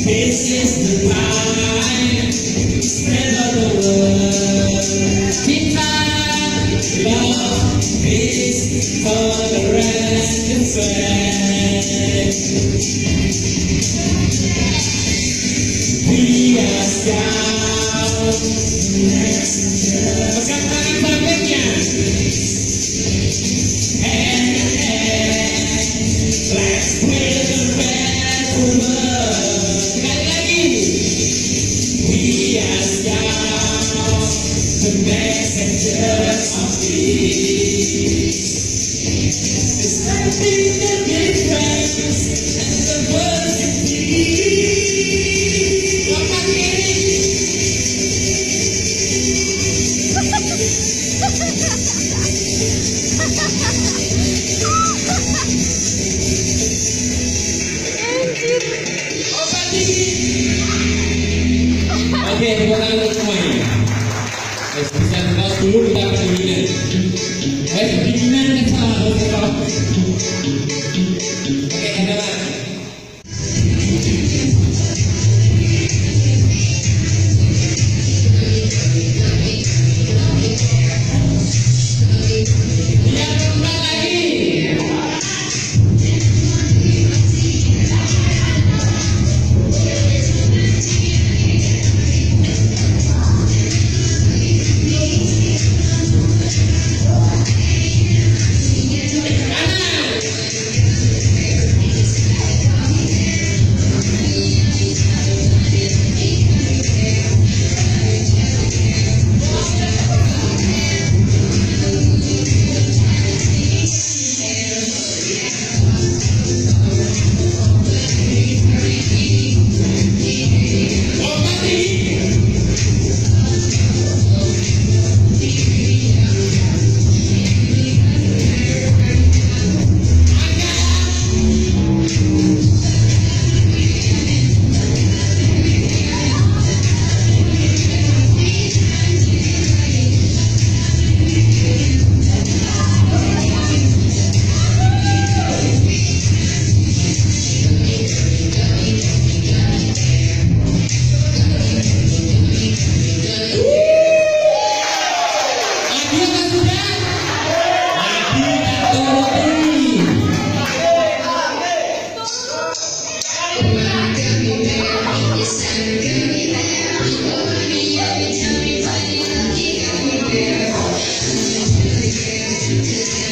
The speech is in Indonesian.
This is the time, spread of the word. Divine love, peace, tolerance, and faith. We are scouts, pegang tangan baliknya. Hand in hand, let's play the best world. The messengers of peace. It's nothing that difference and the words of peace. Lapan kiri. Obat tinggi. Oke, tepuk tangan untuk semuanya. Bisa kita dulu kita